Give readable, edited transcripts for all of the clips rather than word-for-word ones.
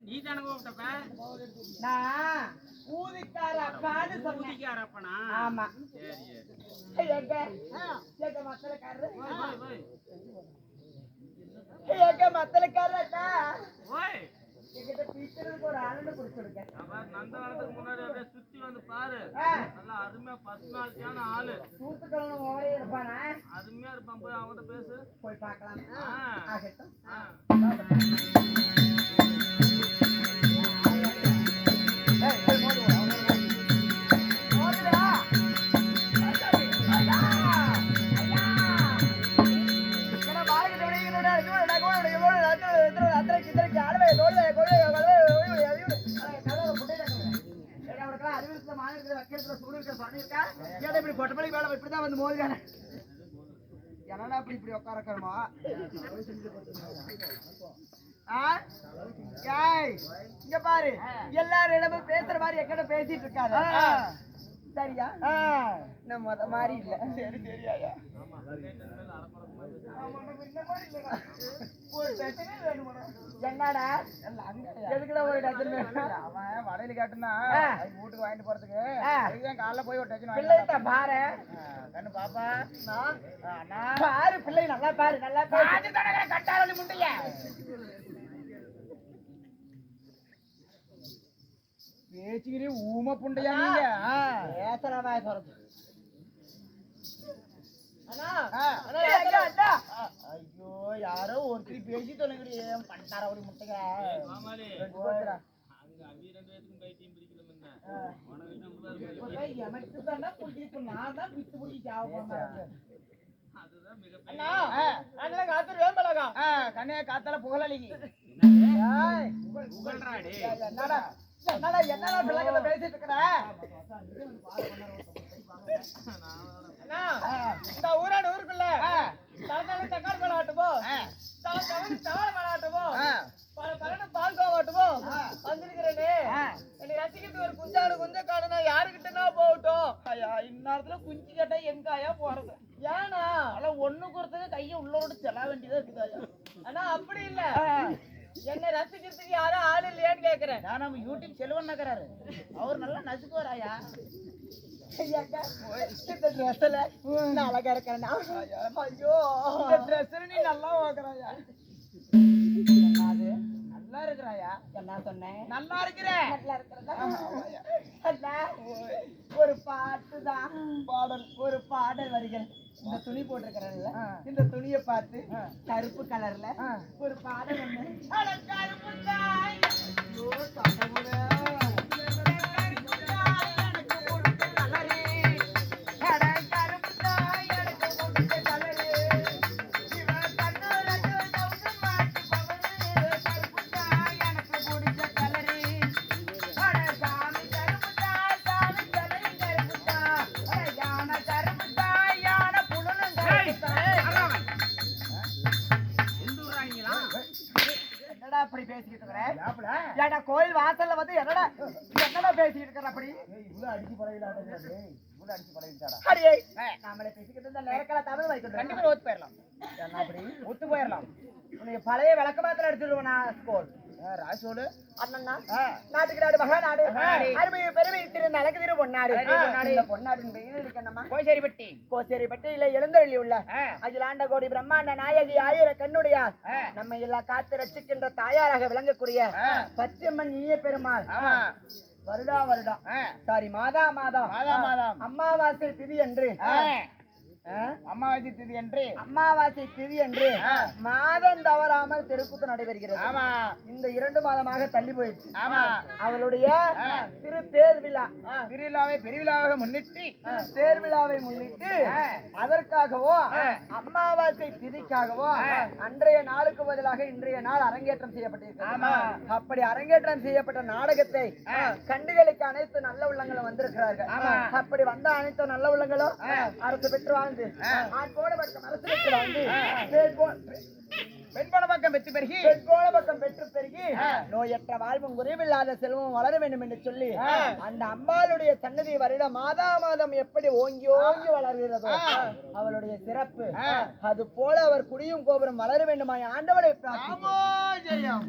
நீ தானே கூப்பிட்டப்ப நான் ஊதிக்கார அப்பான்னு சொன்னேன். ஊதிக்கார அப்பனா? ஆமா. சரி எங்க எங்க மத்தலக்காரரு போய் எங்க மத்தலக்காரக்கா ஓய் எங்கிட்ட பீச்சருக்கு ஒரு ஆளுன்னு குடிச்சிருக்க. நந்தவனத்துக்கு முன்னாடி அப்படியே சுத்தி வந்து பாரு. நல்லா அருமையா பர்சனாலிட்டியான ஆளு. சூத்துக்கிழமை ஓடி இருப்பானா? அருமையா இருப்பான். போய் அவங்ககிட்ட பேசு. போய் பார்க்கலாம். ஆகட்டும். என்னடா இப்படி இப்படி உட்காரக்கணுமா? இங்க பாரு, எல்லாரும் பேசுற மாதிரி எக்கட பேசிட்டு இருக்காரு. சரியா? நம்ம அத மாதிரி இல்ல. சரி சரியா? என்னடா எதுக்குடா ஒரு டஜன் அவன் வடையில கேட்டுனா வீட்டுக்கு வாங்கிட்டு போறதுக்கு காலைல போய் ஒரு டஜன் பிள்ளைகிட்ட பாரு கண்ணு பாப்பா பாரு பிள்ளை நல்லா பாரு நல்லா பாரு கட்டாளி முண்டைய பேச்சுக்கிறே ஊம புண்டையா நீங்க ஏசரவா சொல்றது ஐயோ யாரோ ஒருத்தரி பேசி தொலைங்கடி பண்டார ஒரு முட்டைங்க எனக்கு தானே குடிக்கு நான் தான் விட்டு பிடிச்சி கண்ணே காத்தால புகழலிங்க என்னடா என்னடா என்னடா பிள்ளைகளை பேசிட்டு இருக்கிற இந்த ஊராடு ஊருக்குள்ள தக்காளி பழம் ஆட்டுமோ தவளை பழம் ஆட்டுமோ பால் கோவாட்டுமோ வந்திருக்கிறேனே என்னை ரசிக்கிறதுக்கு ஒரு குஞ்சாடு குஞ்ச காணுனா யாருக்கிட்டனா போகட்டும் ஐயா இந்நேரத்துல குஞ்சு கேட்டா எங்காயா போறது ஏன்னா அதெல்லாம் ஒண்ணு கொடுத்தது கையை உள்ளோடு செல்ல வேண்டியதா இருக்குதாயா ஆனா அப்படி இல்ல என்னை ரசிக்கிறதுக்கு யாரும் ஆள் இல்லையான்னு கேக்குறேன் நான் நம்ம யூடியூப் செல்வன் நகராரு அவர் நல்லா நசுக்குவாராயா இந்த ட்ரெஸ்ல நான் அழகா இருக்கேன் ஐயோ இந்த ட்ரெஸ்ல நீ நல்லா வாங்குறாயா நல்லா இருக்கிறாயா என்ன சொன்னேன் நல்லா இருக்கிறேன் நல்லா இருக்கிறதா ஒரு பாட்டு தான் பாடல் ஒரு பாடல் வருகிறேன் இந்த துணி போட்டிருக்கிறேன்ல இந்த துணியை பார்த்து கருப்பு கலர்ல ஒரு பாடல் ஒண்ணு கருப்பு தாய் கோயில் வாசல்ல வந்து என்னடா பேசிட்டு இருக்கிற அப்படி அடிச்சு பழகிட்டாடா நாமளே பேசிக்கிட்டு இருந்தா நேரக்கால தமிழ் வைக்கணும் கண்டிப்பா ஒத்து போயிடலாம் என்ன அப்படி ஒத்து போயிடலாம் உனக்கு பழைய விளக்க மாத்திரம் எடுத்துருவேன் நான் ஸ்கூல் ராசோடு அண்ணா நாட்டுக்கு நாடு மகாநாடு அருமை பெருமை திரு நலக்கு திரு பொன்னாடு பொன்னாடு இருக்கணுமா கோசேரிப்பட்டி இல்ல எழுந்தொழி உள்ள அகிலாண்ட கோடி பிரம்மாண்ட நாயகி ஆயிர கண்ணுடையார் நம்ம எல்லாம் காத்து ரசிக்கின்ற தாயாராக விளங்கக்கூடிய பச்சையம்மன் ஈய பெருமாள் வருடம் சாரி மாதம் அமாவாசை திதி என்று அமாவாசை திதி என்று மாதம் தவறாமல் தெருக்கூத்து நடைபெறுகிறது இந்த 2 மாதமாக தள்ளி போயிடுச்சு அவளுடைய திரு பெருவிழாவை முன்னிட்டு அதற்காகவோ அமாவாசை திதிக்காகவோ அன்றைய நாளுக்கு பதிலாக இன்றைய நாள் அரங்கேற்றம் செய்யப்பட்டிருக்கிறது அப்படி அரங்கேற்றம் செய்யப்பட்ட நாடகத்தை கண்டுகளுக்கு அனைத்து நல்ல உள்ளங்களும் வந்திருக்கிறார்கள் அப்படி வந்த அனைத்து நல்ல உள்ளங்களும் அரசு பெற்று வாழ்ந்து நோயற்ற வாழ்வும் குறைவில்லாத செல்வம் வளர வேண்டும் என்று சொல்லி அந்த அம்பாளுடைய சன்னதி வருட மாதம் எப்படி ஓங்கி வளர்கிறதோ அவளுடைய சிறப்பு அது போல அவர் குடியும் கோபுரம் வளர வேண்டுமாய் ஆண்டவரை பிரார்த்திக்கிறோம்.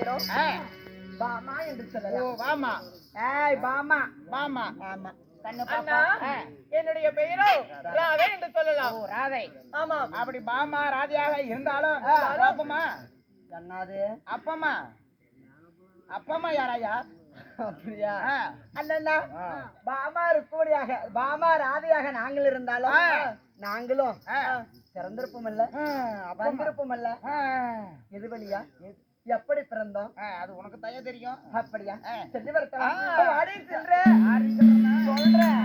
பேரும் பாமா என்று சொல்லலாம். வாமா. ஏய் பாமா. வாமா. ஆமா. அண்ணா என்னுடைய பெயரோ ராதை என்று சொல்லலாம். ராதை. ஆமா. அப்படி பாமா ராதையாக இருந்தாலும் அப்பமா என்னது அப்பமா அப்பமா யாராயா? அப்படியா? அண்ணா பாமா ருக்குமணியாக பாமா ராதையாக நாங்கள் இருந்தாலும் நாங்களும் பிறந்திருப்போம் இல்ல வந்திருப்போம் இல்ல. எது வழியா எப்படி பிறந்தோம் அது உனக்கு தயா தெரியும். அப்படியா? சென்று வரலாம். ஆடி சென்ற சொல்றேன்.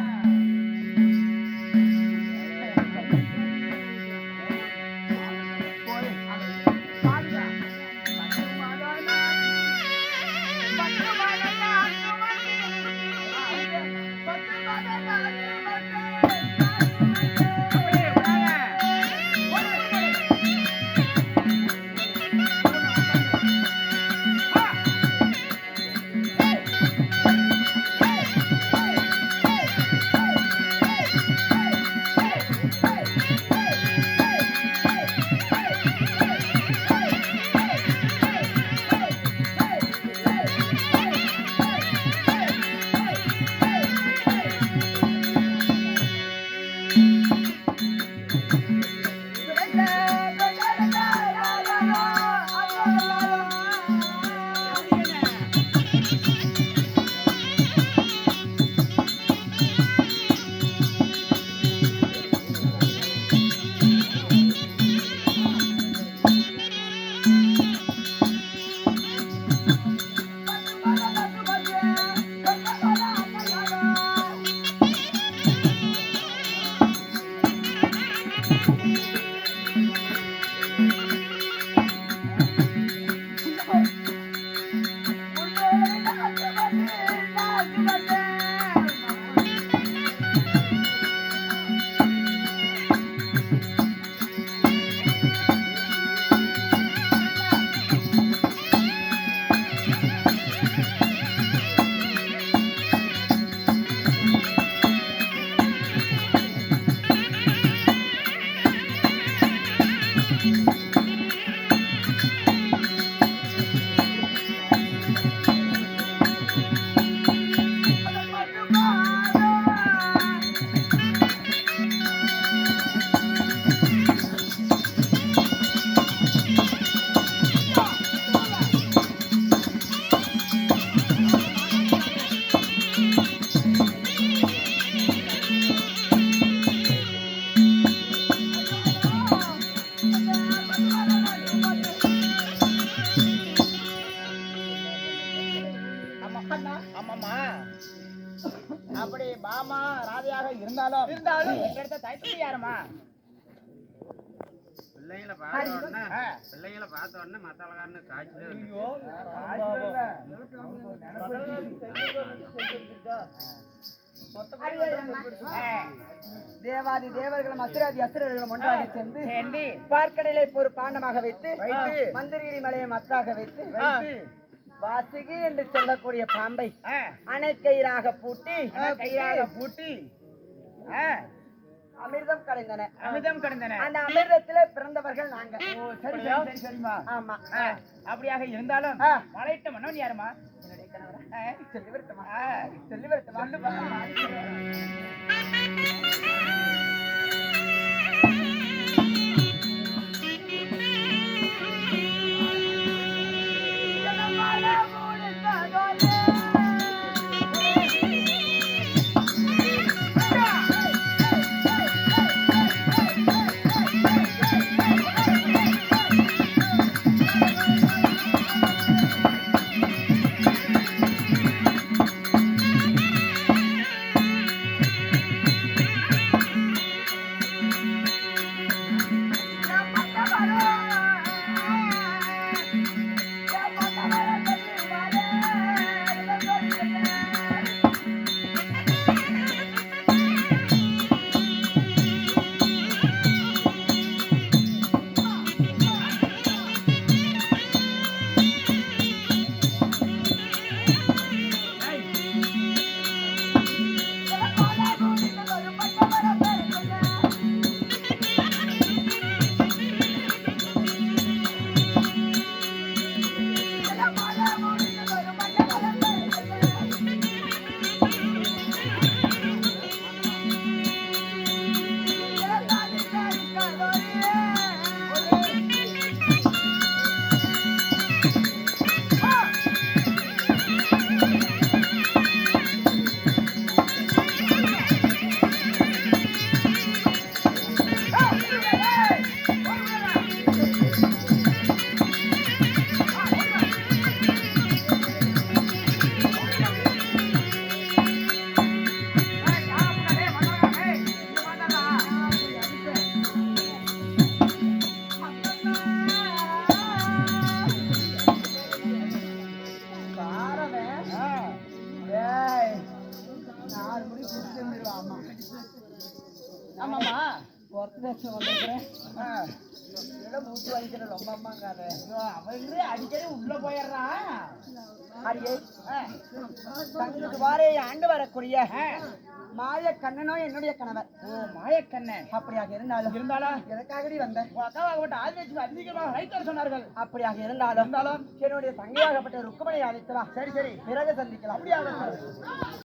அப்படி பாமா ராதையாக இருந்தாலும் எடுத்த தைத்து யாருமா? பிள்ளைங்களை பார்த்த உடனே மசாலக்காரன்னு காய்ச்சல். தேவாதி தேவர்களும் அசுராதி அசுரர்களும் ஒன்றாக சென்று பார்க்கடலை ஒரு பாண்டமாக வைத்து மந்திரகிரி மலையை மத்தாக வைத்து வாசுகி என்று சொல்லக்கூடிய பாம்பை அணைக்கயிறாக பூட்டி அமிர்தம் கடைந்தன. அந்த அமிர்தத்திலே பிறந்தவர்கள் நாங்க. சரிமா? ஆமா. அப்படியாக இருந்தாலும் மலையிட்ட மன்னன் யாருமா? என்னுடைய கணவரா? சொல்லி வரட்டுமா? பேச வந்திருக்கிறேன். ஏதோ மூச்சு வாங்கிக்கிற ரொம்ப அம்மாங்காத. அவங்களே அடிக்கடி உள்ள போயிடுறான். அடியே தங்களுக்கு வாரே ஆண்டு வரக்கூடிய மாய கண்ணனோ என்னுடைய கணவர். ஓ மாயக்கண்ணன். அப்படியாக இருந்தாலும் எனக்காகடி வந்த உங்க அக்காவாகப்பட்ட ஆதிலட்சுமி அதிகமாக ரைத்தர் சொன்னார்கள். அப்படியாக இருந்தாலும் என்னுடைய தங்கையாகப்பட்ட ருக்குமணி அழைத்தவா. சரி சரி பிறகு சந்திக்கலாம். அப்படியாக